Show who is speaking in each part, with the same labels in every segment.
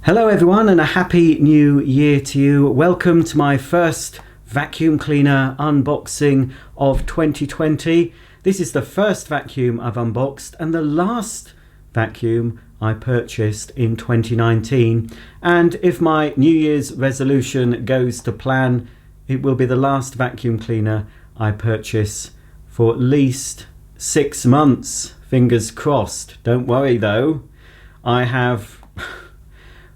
Speaker 1: Hello everyone and a happy new year to you. Welcome to my first vacuum cleaner unboxing of 2020. This is the first vacuum I've unboxed and the last vacuum I purchased in 2019. And if my New Year's resolution goes to plan, it will be the last vacuum cleaner I purchase for at least 6 months. Fingers crossed. Don't worry though, I have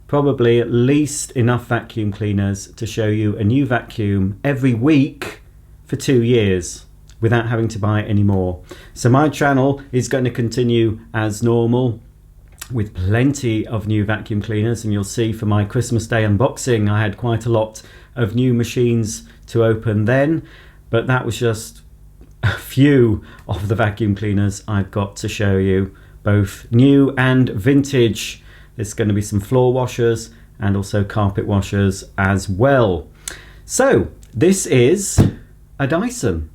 Speaker 1: probably at least enough vacuum cleaners to show you a new vacuum every week for 2 years without having to buy any more. So my channel is going to continue as normal with plenty of new vacuum cleaners, and you'll see for my Christmas Day unboxing I had quite a lot of new machines to open then, but that was just a few of the vacuum cleaners I've got to show you, both new and vintage. There's going to be some floor washers and also carpet washers as well. So this is a Dyson,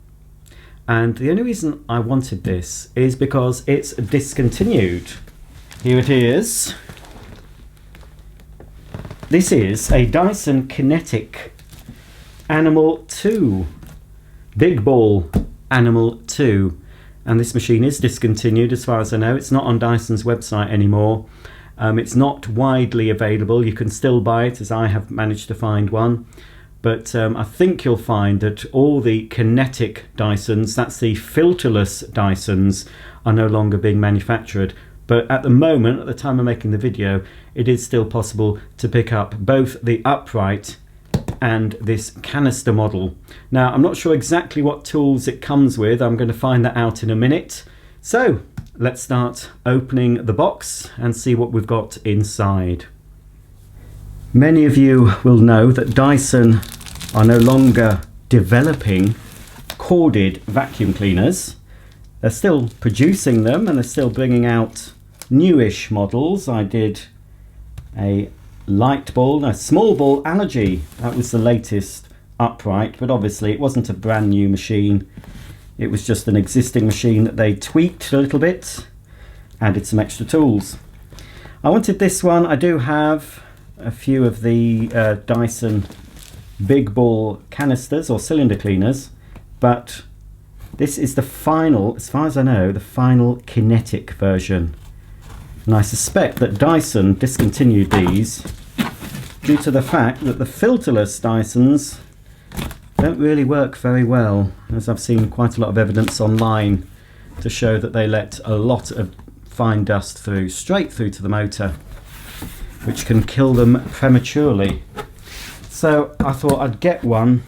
Speaker 1: and the only reason I wanted this is because it's discontinued. Here it is. This is a Dyson Cinetic Animal 2, Big Ball Animal 2, and this machine is discontinued as far as I know. It's not on Dyson's website anymore. It's not widely available. You can still buy it, as I have managed to find one, but I think you'll find that all the Cinetic Dysons, that's the filterless Dysons, are no longer being manufactured. But at the moment, at the time of making the video, it is still possible to pick up both the upright and this canister model. Now, I'm not sure exactly what tools it comes with. I'm going to find that out in a minute. So let's start opening the box and see what we've got inside. Many of you will know that Dyson are no longer developing corded vacuum cleaners. They're still producing them and they're still bringing out newish models. I did a light ball, a small ball allergy. That was the latest upright, but obviously it wasn't a brand new machine. It was just an existing machine that they tweaked a little bit, added some extra tools. I wanted this one. I do have a few of the Dyson big ball canisters or cylinder cleaners, but this is the final, as far as I know, the final Cinetic version. And I suspect that Dyson discontinued these due to the fact that the filterless Dysons don't really work very well, as I've seen quite a lot of evidence online to show that they let a lot of fine dust through, straight through to the motor, which can kill them prematurely. So I thought I'd get one.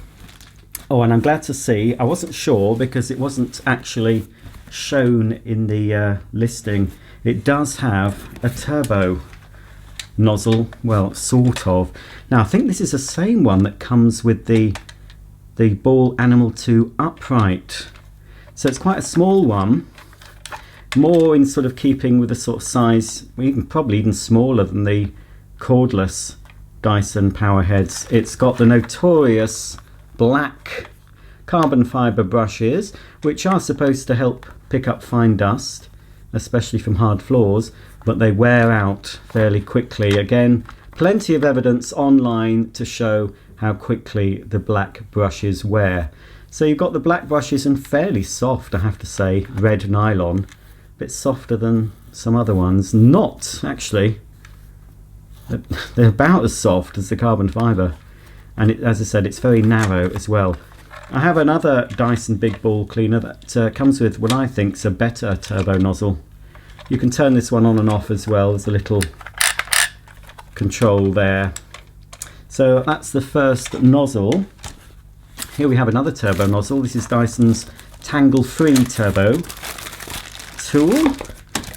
Speaker 1: Oh, and I'm glad to see, I wasn't sure because it wasn't actually shown in the listing. It does have a turbo nozzle, well, sort of. Now I think this is the same one that comes with the Ball Animal 2 upright. So it's quite a small one, more in sort of keeping with the sort of size, probably even smaller than the cordless Dyson power heads. It's got the notorious black carbon fibre brushes, which are supposed to help pick up fine dust, especially from hard floors, but they wear out fairly quickly. Again, plenty of evidence online to show how quickly the black brushes wear. So you've got the black brushes and fairly soft, I have to say, red nylon, a bit softer than some other ones. Not actually, they're about as soft as the carbon fibre, and as I said, it's very narrow as well. I have another Dyson big ball cleaner that comes with what I think is a better turbo nozzle. You can turn this one on and off as well. There's a little control there. So that's the first nozzle. Here we have another turbo nozzle. This is Dyson's Tangle-free Turbo tool,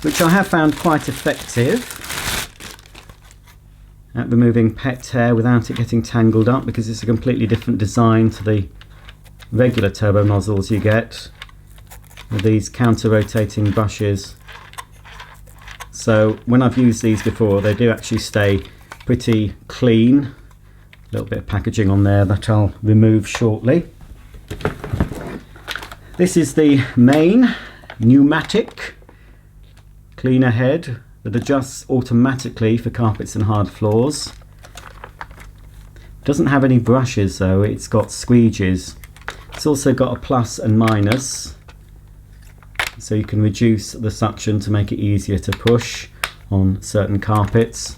Speaker 1: which I have found quite effective at removing pet hair without it getting tangled up, because it's a completely different design to the regular turbo nozzles you get with these counter-rotating brushes. So when I've used these before, they do actually stay pretty clean. A little bit of packaging on there that I'll remove shortly. This is the main Pneumatic cleaner head that adjusts automatically for carpets and hard floors. Doesn't have any brushes though, it's got squeegees. It's also got a plus and minus, so you can reduce the suction to make it easier to push on certain carpets.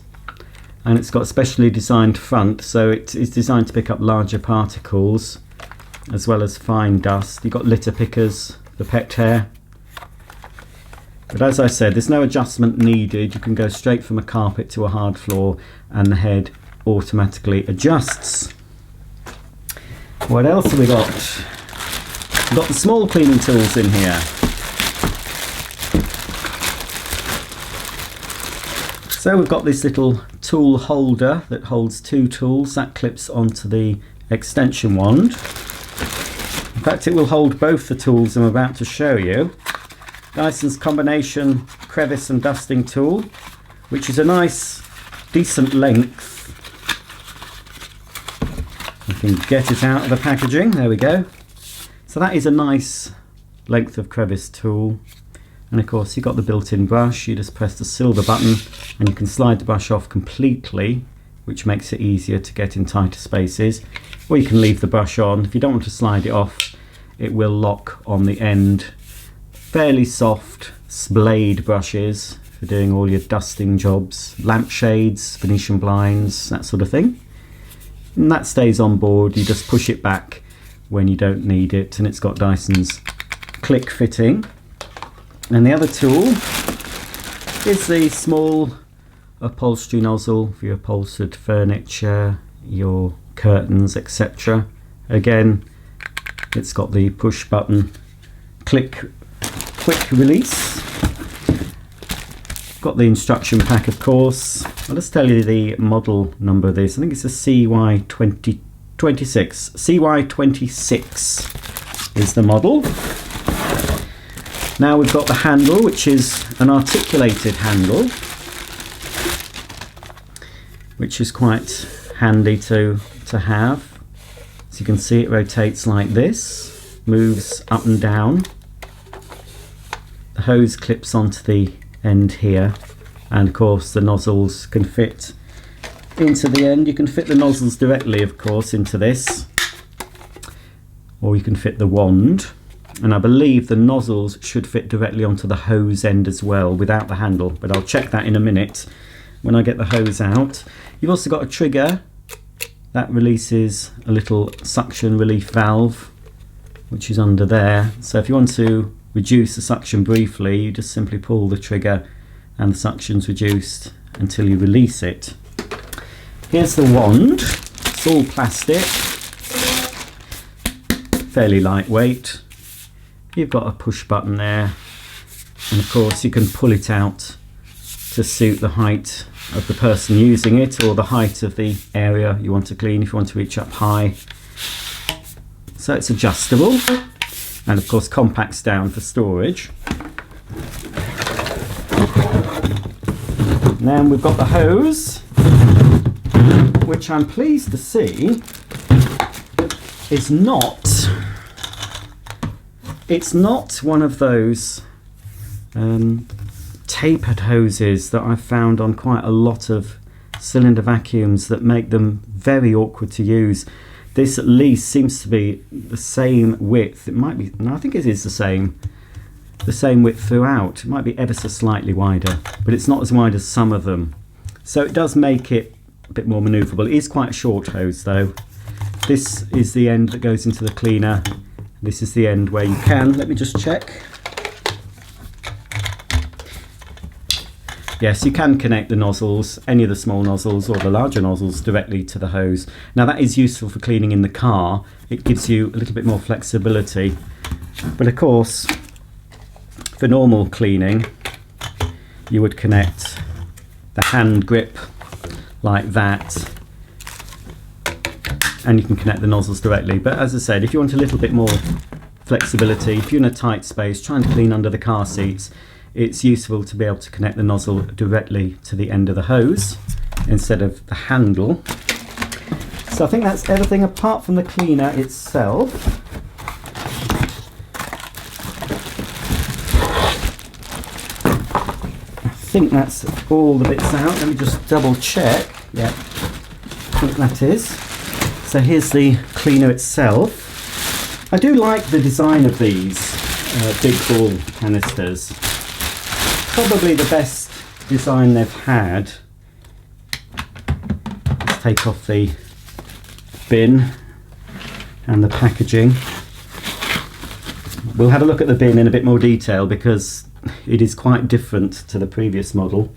Speaker 1: And it's got a specially designed front, so it's designed to pick up larger particles as well as fine dust. You've got litter pickers for pet hair. But as I said, there's no adjustment needed. You can go straight from a carpet to a hard floor and the head automatically adjusts. What else have we got? We've got the small cleaning tools in here. So we've got this little tool holder that holds 2 tools. That clips onto the extension wand. In fact, it will hold both the tools I'm about to show you. Dyson's combination crevice and dusting tool, which is a nice, decent length. You can get it out of the packaging. There we go. So that is a nice length of crevice tool. And of course you've got the built-in brush. You just press the silver button and you can slide the brush off completely, which makes it easier to get in tighter spaces. Or you can leave the brush on. If you don't want to slide it off, it will lock on the end. Fairly soft blade brushes for doing all your dusting jobs, lampshades, Venetian blinds, that sort of thing. And that stays on board. You just push it back when you don't need it, and it's got Dyson's click fitting. And the other tool is the small upholstery nozzle for your upholstered furniture, your curtains, etc. Again, it's got the push button quick release. Got the instruction pack, of course. I'll just tell you the model number of this. I think it's a CY26. CY26 is the model. Now we've got the handle, which is an articulated handle, which is quite handy to have. As you can see, it rotates like this, moves up and down. The hose clips onto the end here, and of course the nozzles can fit into the end. You can fit the nozzles directly, of course, into this, or you can fit the wand. And I believe the nozzles should fit directly onto the hose end as well without the handle, but I'll check that in a minute when I get the hose out. You've also got a trigger that releases a little suction relief valve, which is under there. So if you want to reduce the suction briefly, you just simply pull the trigger and the suction's reduced until you release it. Here's the wand. It's all plastic, fairly lightweight. You've got a push button there, and of course you can pull it out to suit the height of the person using it, or the height of the area you want to clean if you want to reach up high. So it's adjustable, and of course compacts down for storage. And then we've got the hose, which I'm pleased to see is it's not one of those tapered hoses that I've found on quite a lot of cylinder vacuums that make them very awkward to use. This at least seems to be the same width. It might be, no, I think it is the same width throughout. It might be ever so slightly wider, but it's not as wide as some of them. So it does make it a bit more manoeuvrable. It is quite a short hose though. This is the end that goes into the cleaner. This is the end where you can, let me just check. Yes, you can connect the nozzles, any of the small nozzles or the larger nozzles, directly to the hose. Now that is useful for cleaning in the car. It gives you a little bit more flexibility. But of course, for normal cleaning, you would connect the hand grip like that, and you can connect the nozzles directly. But as I said, if you want a little bit more flexibility, if you're in a tight space trying to clean under the car seats, it's useful to be able to connect the nozzle directly to the end of the hose instead of the handle. So I think that's everything apart from the cleaner itself. I think that's all the bits out. Let me just double check. Yeah, I think that is. So here's the cleaner itself. I do like the design of these big ball canisters. Probably the best design they've had. Let's take off the bin and the packaging. We'll have a look at the bin in a bit more detail because it is quite different to the previous model.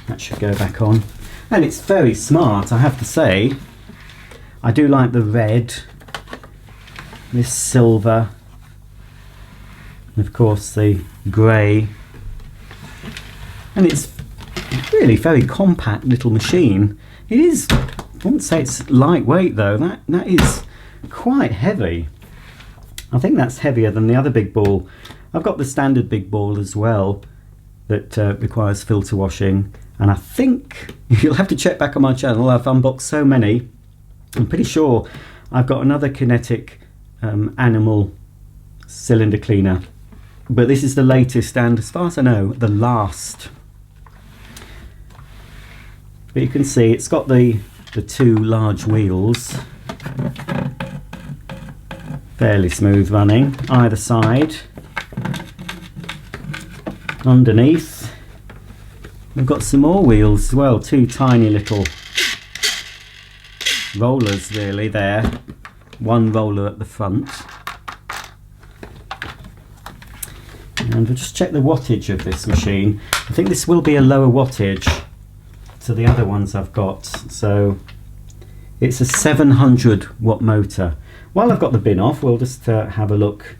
Speaker 1: That should go back on. And it's very smart, I have to say. I do like the red, this silver, and of course the grey. And it's really very compact little machine. It is, I wouldn't say it's lightweight though, that is quite heavy. I think that's heavier than the other big ball. I've got the standard big ball as well that requires filter washing, and I think you'll have to check back on my channel. I've unboxed so many. I'm pretty sure I've got another Cinetic animal cylinder cleaner, but this is the latest and, as far as I know, the last. But you can see it's got the two large wheels, fairly smooth running either side. Underneath we've got some more wheels as well, two tiny little rollers really there, one roller at the front. And we'll just check the wattage of this machine. I think this will be a lower wattage to the other ones I've got, so it's a 700 watt motor. While I've got the bin off, we'll just have a look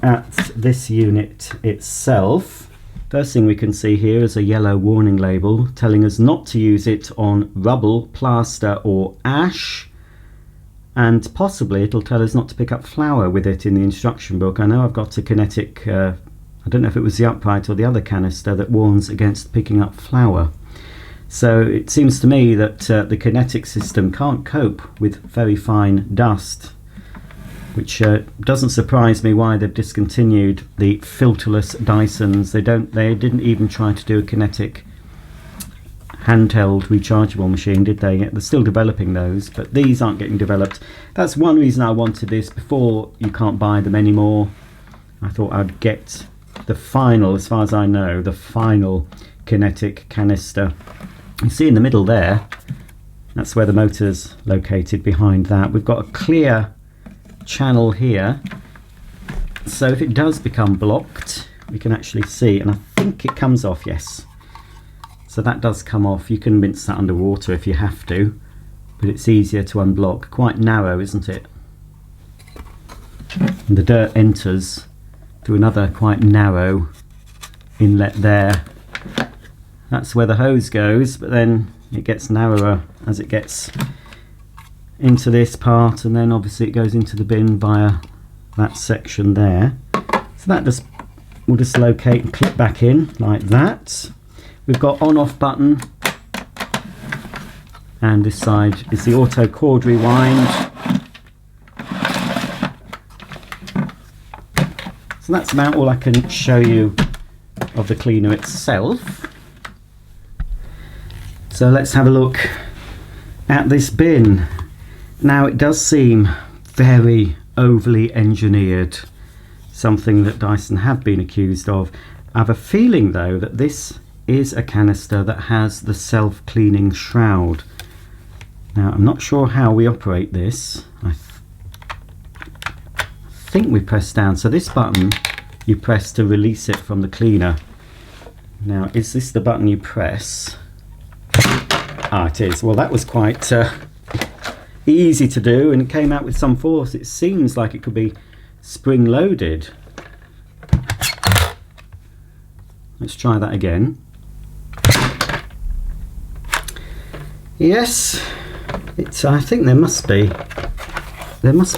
Speaker 1: at this unit itself. First thing we can see here is a yellow warning label telling us not to use it on rubble, plaster or ash, and possibly it'll tell us not to pick up flour with it in the instruction book. I know I've got a Cinetic, I don't know if it was the upright or the other canister, that warns against picking up flour. So it seems to me that the Cinetic system can't cope with very fine dust, which doesn't surprise me why they've discontinued the filterless Dysons. They didn't even try to do a Cinetic handheld rechargeable machine, did they? They're still developing those, but these aren't getting developed. That's one reason I wanted this. Before you can't buy them anymore, I thought I'd get the final, as far as I know, the final Cinetic canister. You see in the middle there, that's where the motor's located. Behind that we've got a clear channel here, so if it does become blocked we can actually see, and I think it comes off, yes, so that does come off. You can rinse that underwater if you have to, but it's easier to unblock. Quite narrow, isn't it? And the dirt enters through another quite narrow inlet there. That's where the hose goes, but then it gets narrower as it gets into this part, and then obviously it goes into the bin via that section there. So that just will just locate and clip back in like that. We've got on-off button, and this side is the auto cord rewind. So that's about all I can show you of the cleaner itself. So let's have a look at this bin. Now it does seem very overly engineered, something that Dyson have been accused of. I have a feeling though that this is a canister that has the self-cleaning shroud. Now I'm not sure how we operate this. I think we press down, so this button you press to release it from the cleaner. Now is this the button you press? Ah, it is. Well, that was quite easy to do, and it came out with some force. It seems like it could be spring loaded. Let's try that again. Yes, it's, I think there must be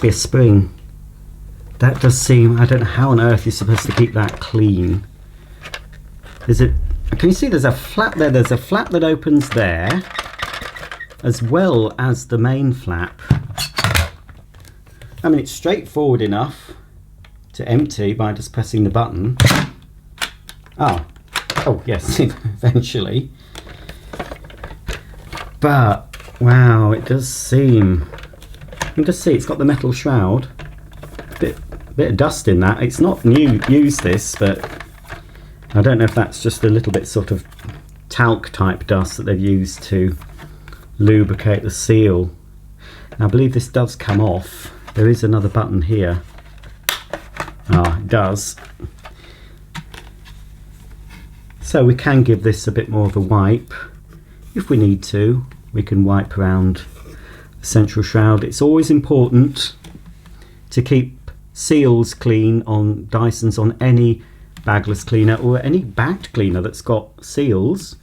Speaker 1: a spring. That does seem, I don't know how on earth you're supposed to keep that clean. Is it, can you see there's a flap there? There's a flap that opens there, as well as the main flap. I mean, it's straightforward enough to empty by just pressing the button. Oh, Oh yes, eventually. But wow, it does seem. You can just see it's got the metal shroud. Bit of dust in that. It's not new used this, but I don't know if that's just a little bit sort of talc type dust that they've used to lubricate the seal. And I believe this does come off. There is another button here. Ah, it does. So we can give this a bit more of a wipe if we need to. We can wipe around the central shroud. It's always important to keep seals clean on Dysons, on any bagless cleaner or any bagged cleaner that's got seals,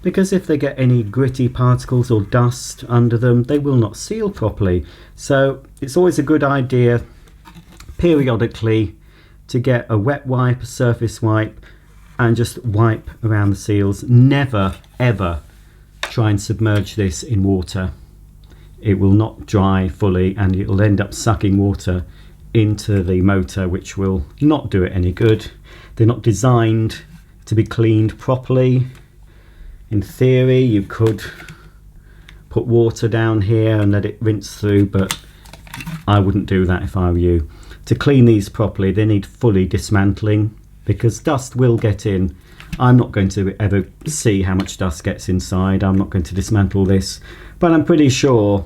Speaker 1: because if they get any gritty particles or dust under them, they will not seal properly. So it's always a good idea periodically to get a wet wipe, a surface wipe, and just wipe around the seals. Never ever try and submerge this in water. It will not dry fully and it will end up sucking water into the motor, which will not do it any good. They're not designed to be cleaned properly. In theory, you could put water down here and let it rinse through, but I wouldn't do that if I were you. To clean these properly, they need fully dismantling, because dust will get in. I'm not going to ever see how much dust gets inside. I'm not going to dismantle this, but I'm pretty sure,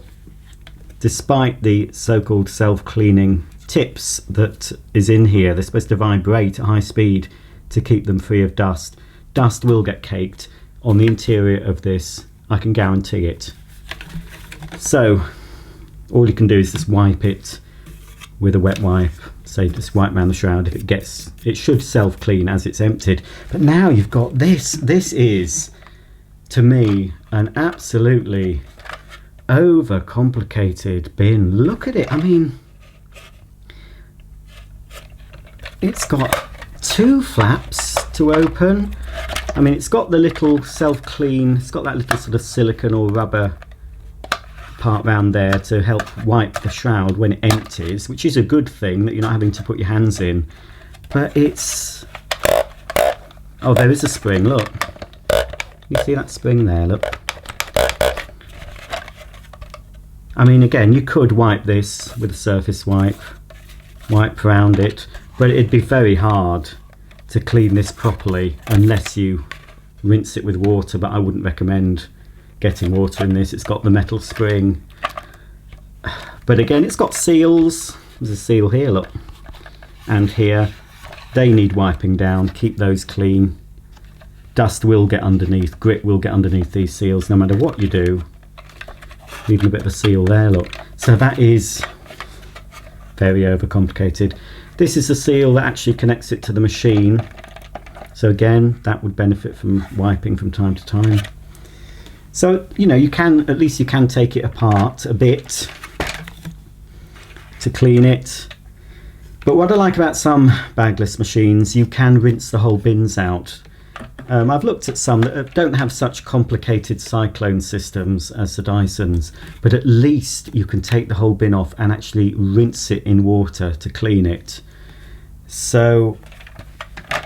Speaker 1: despite the so-called self-cleaning tips that is in here, they're supposed to vibrate at high speed to keep them free of dust. Dust will get caked on the interior of this, I can guarantee it. So all you can do is just wipe it with a wet wipe. Say just wipe around the shroud. If it gets, it should self-clean as it's emptied. But now you've got this. This is, to me, an absolutely over-complicated bin. Look at it. I mean, it's got two flaps to open. I mean, it's got the little self-clean, it's got that little sort of silicone or rubber part round there to help wipe the shroud when it empties, which is a good thing, that you're not having to put your hands in. But it's... oh, there is a spring, look. You see that spring there, look. I mean, again, you could wipe this with a surface wipe, wipe around it, but it'd be very hard to clean this properly unless you rinse it with water, but I wouldn't recommend getting water in this. It's got the metal spring, but again, it's got seals. There's a seal here, look, and here. They need wiping down. Keep those clean. Dust will get underneath, grit will get underneath these seals no matter what you do. Even a bit of a seal there, look. So that is very overcomplicated. This is a seal that actually connects it to the machine. So again, that would benefit from wiping from time to time. So, you know, you can, at least you can take it apart a bit to clean it. But what I like about some bagless machines, you can rinse the whole bins out. I've looked at some that don't have such complicated cyclone systems as the Dysons, but at least you can take the whole bin off and actually rinse it in water to clean it. So,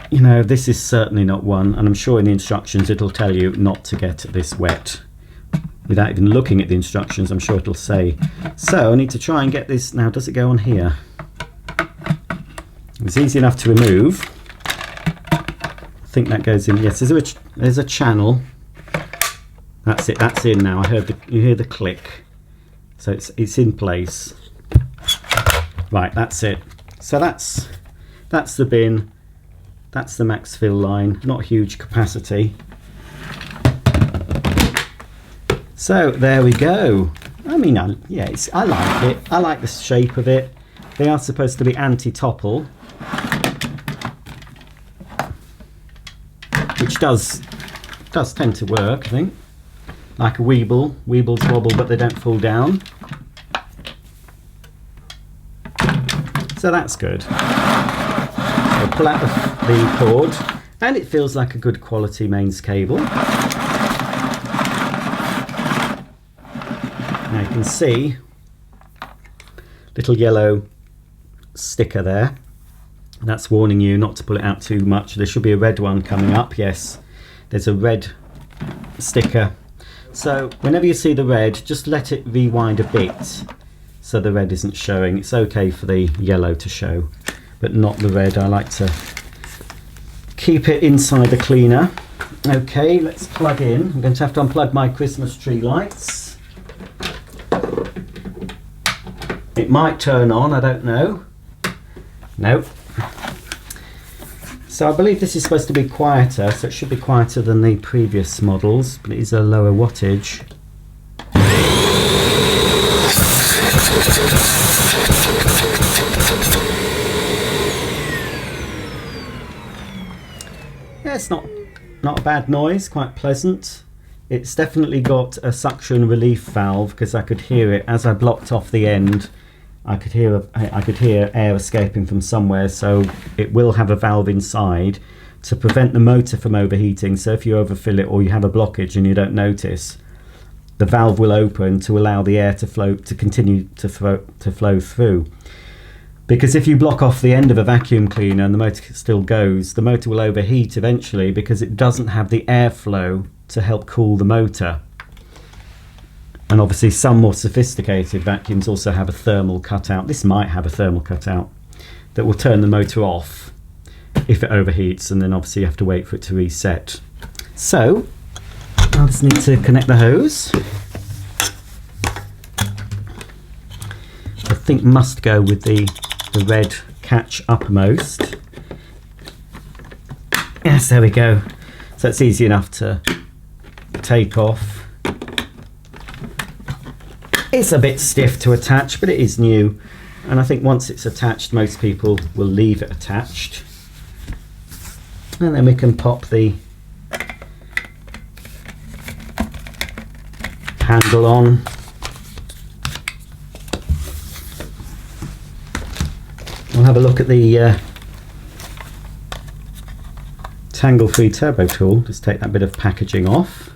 Speaker 1: you know, this is certainly not one, and I'm sure in the instructions it'll tell you not to get this wet. Without even looking at the instructions, I'm sure it'll say. So I need to try and get this. Now, does it go on here? It's easy enough to remove. I think that goes in. Yes, there's a channel. That's it. That's in now. You hear the click. So it's in place. Right, that's it. So that's the bin. That's the max fill line. Not huge capacity. So there we go. I mean, I like it. I like the shape of it. They are supposed to be anti-topple, which does tend to work, I think. Like a weeble. Weebles wobble, but they don't fall down. So that's good. So pull out the cord, and it feels like a good quality mains cable. Now you can see little yellow sticker there. That's warning you not to pull it out too much. There should be a red one coming up. Yes, there's a red sticker. So whenever you see the red, just let it rewind a bit so the red isn't showing. It's okay for the yellow to show, but not the red. I like to keep it inside the cleaner. Okay, let's plug in. I'm going to have to unplug my Christmas tree lights. It might turn on, I don't know. Nope. So I believe this is supposed to be quieter, so it should be quieter than the previous models, but it is a lower wattage. Yeah, it's not a bad noise, quite pleasant. It's definitely got a suction relief valve, because I could hear it as I blocked off the end. I could hear air escaping from somewhere, so it will have a valve inside to prevent the motor from overheating. So if you overfill it or you have a blockage and you don't notice, the valve will open to allow the air to continue to flow through. Because if you block off the end of a vacuum cleaner and the motor still goes, the motor will overheat eventually because it doesn't have the airflow to help cool the motor. And obviously some more sophisticated vacuums also have a thermal cutout. This might have a thermal cutout that will turn the motor off if it overheats, and then obviously you have to wait for it to reset. So I'll just need to connect the hose. I think must go with the red catch uppermost. Yes, there we go. So it's easy enough to take off. It's a bit stiff to attach, but it is new, and I think once it's attached most people will leave it attached, and then we can pop the handle on. We'll have a look at the Tangle-free turbo tool. Just take that bit of packaging off.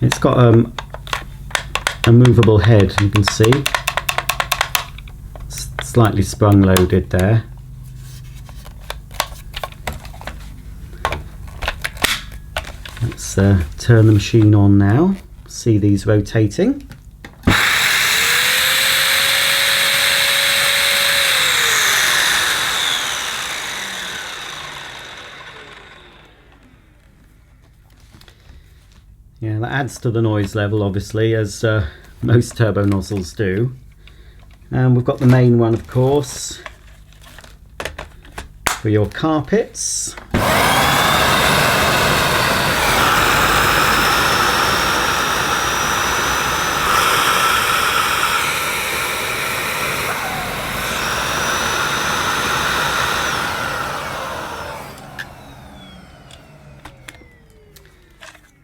Speaker 1: It's got a movable head, you can see, slightly sprung loaded there. Let's turn the machine on now, see these rotating. Yeah, that adds to the noise level, obviously, as most turbo nozzles do. And we've got the main one, of course, for your carpets.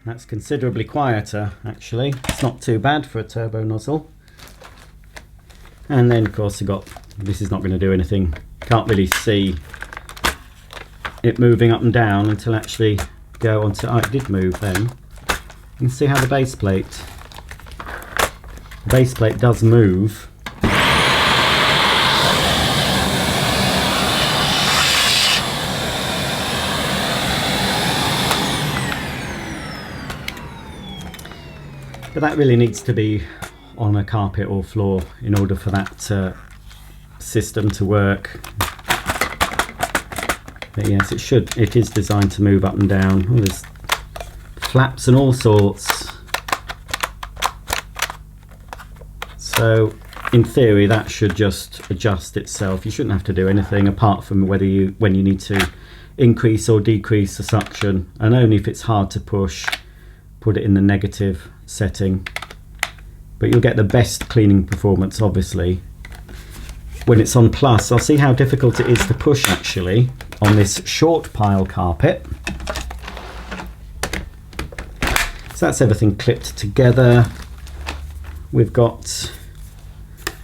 Speaker 1: That's considerably quieter, actually. It's not too bad for a turbo nozzle. And then, of course, this is not going to do anything. Can't really see it moving up and down until actually go onto. Oh, it did move then. You can see how the base plate does move. But that really needs to be on a carpet or floor in order for that system to work. But yes, it is designed to move up and down. Oh, there's flaps and all sorts. So in theory that should just adjust itself. You shouldn't have to do anything apart from when you need to increase or decrease the suction, and only if it's hard to push, put it in the negative setting. But you'll get the best cleaning performance obviously when it's on plus. I'll see how difficult it is to push actually on this short pile carpet. So that's everything clipped together. We've got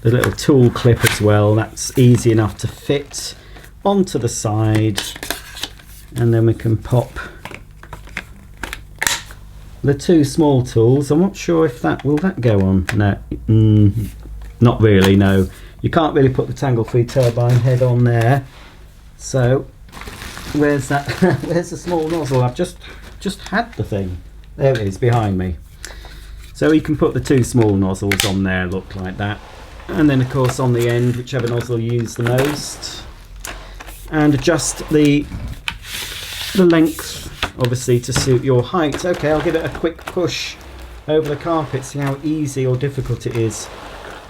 Speaker 1: the little tool clip as well. That's easy enough to fit onto the side, and then we can pop the two small tools. I'm not sure if will that go on. No, Not really, no. You can't really put the Tangle-free Turbine head on there. So where's that? Where's the small nozzle? I've just had the thing. There it is behind me. So you can put the two small nozzles on there, look like that. And then of course on the end, whichever nozzle you use the most. And adjust the length, obviously, to suit your height. Okay, I'll give it a quick push over the carpet, see how easy or difficult it is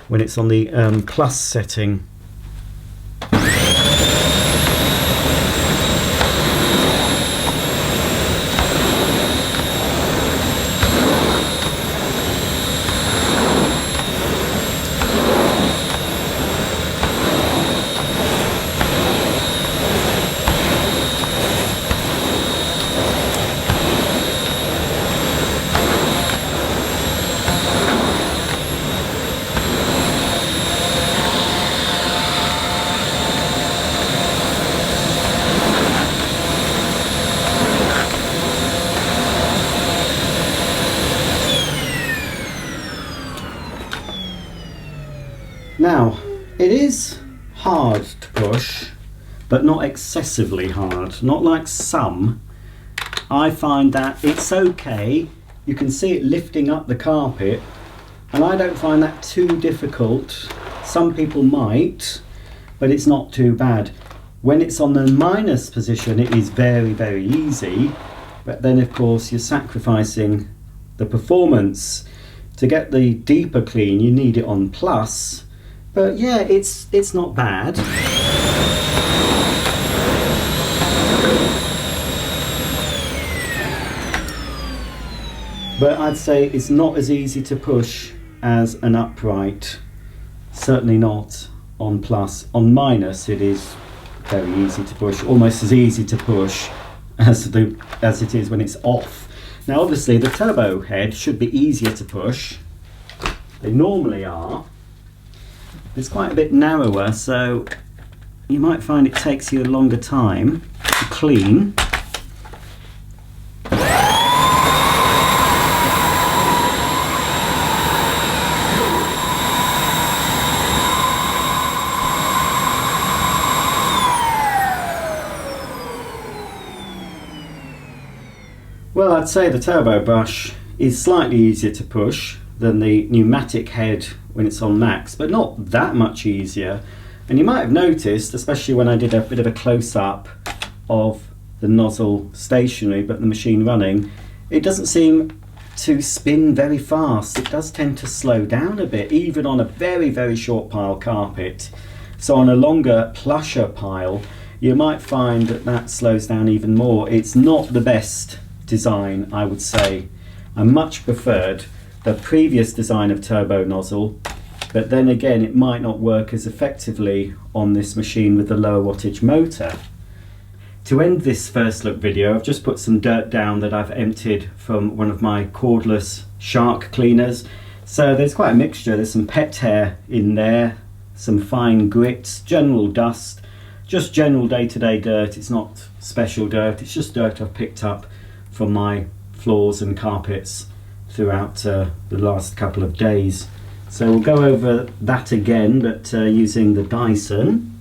Speaker 1: when it's on the plus setting. Now, it is hard to push, but not excessively hard, not like some. I find that it's okay, you can see it lifting up the carpet, and I don't find that too difficult. Some people might, but it's not too bad. When it's on the minus position, it is very, very easy, but then of course you're sacrificing the performance. To get the deeper clean, you need it on plus. But yeah, it's not bad. But I'd say it's not as easy to push as an upright. Certainly not on plus. On minus it is very easy to push, almost as easy to push as it is when it's off. Now obviously the turbo head should be easier to push. They normally are. It's quite a bit narrower, so you might find it takes you a longer time to clean. Well, I'd say the turbo brush is slightly easier to push than the pneumatic head when it's on max, but not that much easier. And you might have noticed, especially when I did a bit of a close-up of the nozzle stationary but the machine running, it doesn't seem to spin very fast. It does tend to slow down a bit, even on a very, very short pile carpet. So on a longer, plusher pile, you might find that that slows down even more. It's not the best design, I would say. I much preferred the previous design of turbo nozzle, but then again it might not work as effectively on this machine with the lower wattage motor. To end this first look video, I've just put some dirt down that I've emptied from one of my cordless shark cleaners. So there's quite a mixture. There's some pet hair in there, some fine grit, general dust, just general day-to-day dirt. It's not special dirt, it's just dirt I've picked up from my floors and carpets throughout the last couple of days. So we'll go over that again, but using the Dyson.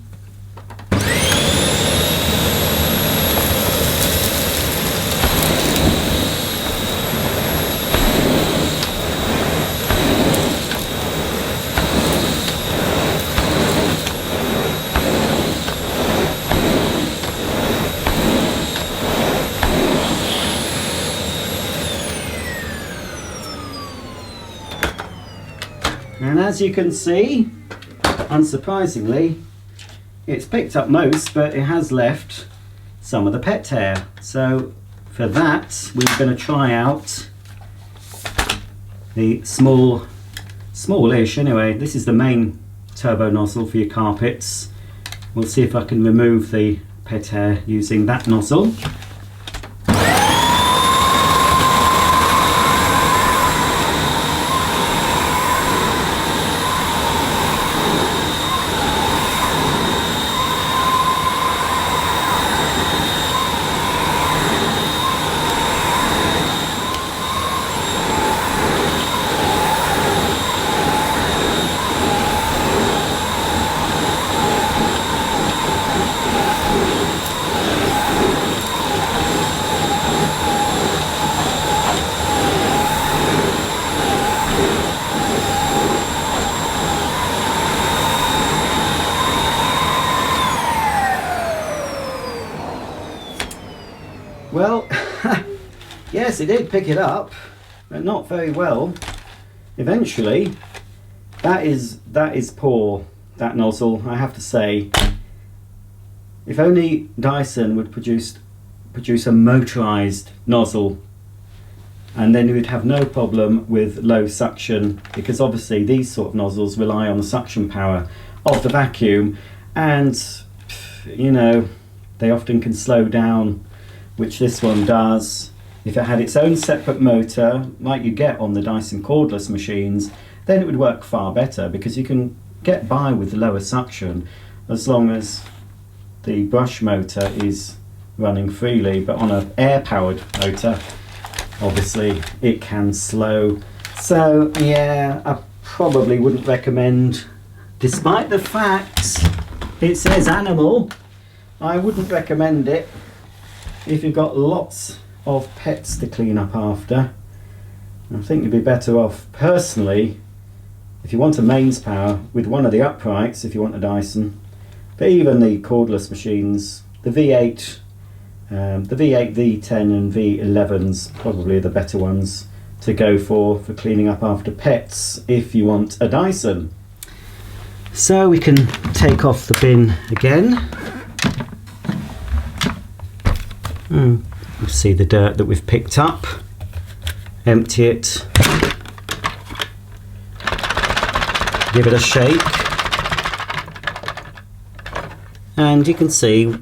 Speaker 1: And as you can see, unsurprisingly, it's picked up most, but it has left some of the pet hair. So for that, we're going to try out the smallish anyway. This is the main turbo nozzle for your carpets. We'll see if I can remove the pet hair using that nozzle. yes, it did pick it up, but not very well. Eventually, that is poor, that nozzle, I have to say. If only Dyson would produce a motorised nozzle, and then you would have no problem with low suction, because obviously these sort of nozzles rely on the suction power of the vacuum, and you know, they often can slow down, which this one does. If it had its own separate motor, like you get on the Dyson cordless machines, then it would work far better, because you can get by with the lower suction as long as the brush motor is running freely. But on an air-powered motor, obviously it can slow. So yeah, I probably wouldn't recommend, despite the fact it says animal, I wouldn't recommend it if you've got lots of pets to clean up after. I think you'd be better off, personally, if you want a mains power, with one of the uprights if you want a Dyson. But even the cordless machines, the V8, V10 and V11s probably are the better ones to go for cleaning up after pets if you want a Dyson. So we can take off the bin again. You see the dirt that we've picked up. Empty it. Give it a shake. And you can see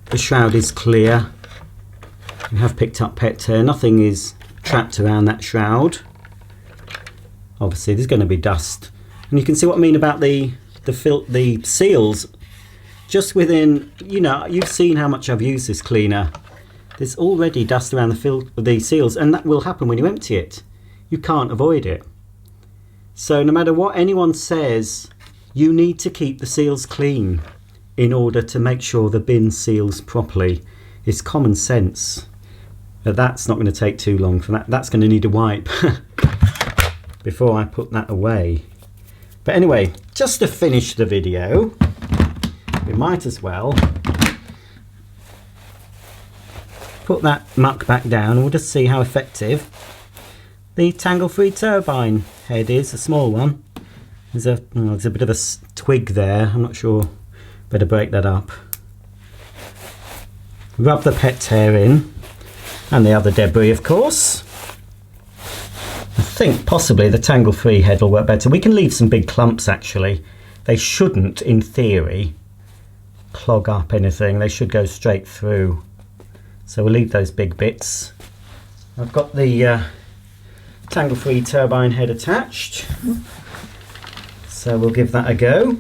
Speaker 1: the shroud is clear. You have picked up pet hair. Nothing is trapped around that shroud. Obviously there's going to be dust. And you can see what I mean about the seals. Just within, you know, you've seen how much I've used this cleaner. There's already dust around the seals, and that will happen when you empty it. You can't avoid it. So no matter what anyone says, you need to keep the seals clean in order to make sure the bin seals properly. It's common sense. But that's not going to take too long for that. That's going to need a wipe before I put that away. But anyway, just to finish the video, we might as well put that muck back down, and we'll just see how effective the Tangle-free Turbine head is, a small one. There's a bit of a twig there, I'm not sure, better break that up. Rub the pet hair in, and the other debris of course. I think possibly the Tangle-free head will work better. We can leave some big clumps actually. They shouldn't, in theory, clog up anything. They should go straight through. So we'll leave those big bits. I've got the Tangle-free Turbine head attached. So we'll give that a go.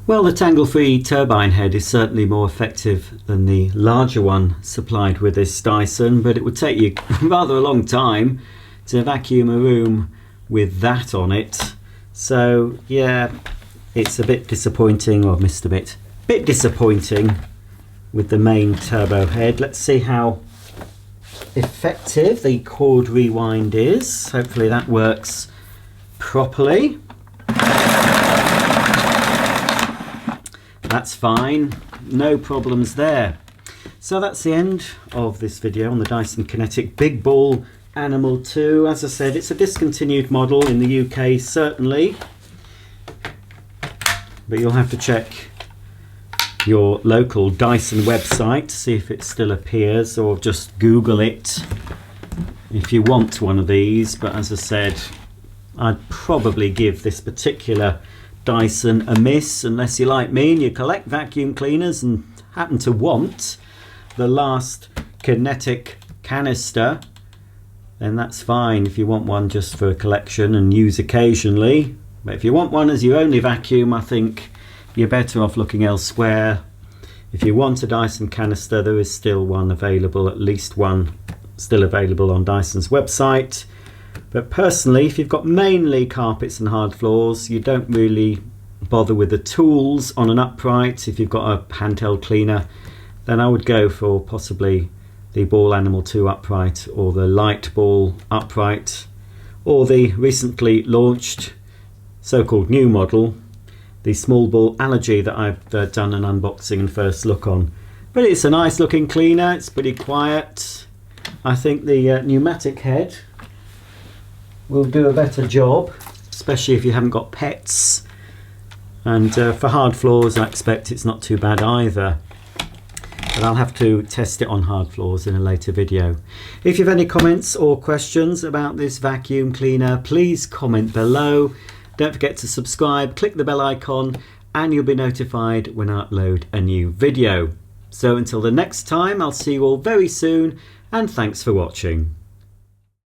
Speaker 1: Well, the Tangle-free Turbine head is certainly more effective than the larger one supplied with this Dyson, but it would take you rather a long time to vacuum a room with that on it. So yeah, it's a bit disappointing, or missed a bit disappointing with the main turbo head. Let's see how effective the cord rewind is. Hopefully that works properly. That's fine, no problems there. So that's the end of this video on the Dyson Cinetic Big Ball Animal 2. As I said, it's a discontinued model in the UK, certainly. But you'll have to check your local Dyson website to see if it still appears, or just Google it if you want one of these. But as I said, I'd probably give this particular Dyson a miss, unless you're like me and you collect vacuum cleaners and happen to want the last Kinetic canister, then that's fine if you want one just for a collection and use occasionally. But if you want one as your only vacuum, I think you're better off looking elsewhere. If you want a Dyson canister, there is still one available, at least one still available on Dyson's website. But personally, if you've got mainly carpets and hard floors, you don't really bother with the tools on an upright. If you've got a handheld cleaner, then I would go for possibly the Ball Animal 2 upright, or the Light Ball upright, or the recently launched so-called new model, the Small Ball Allergy, that I've done an unboxing and first look on. But it's a nice looking cleaner, it's pretty quiet. I think the pneumatic head will do a better job, especially if you haven't got pets. And for hard floors, I expect it's not too bad either. But I'll have to test it on hard floors in a later video. If you have any comments or questions about this vacuum cleaner, please comment below. Don't forget to subscribe, click the bell icon, and you'll be notified when I upload a new video. So until the next time, I'll see you all very soon, and thanks for watching.